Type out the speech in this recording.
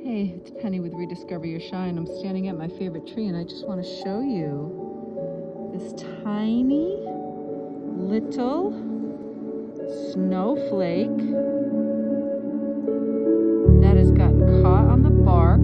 Hey, it's Penny with Rediscover Your Shine. I'm standing at my favorite tree and I just want to show you this tiny little snowflake that has gotten caught on the bark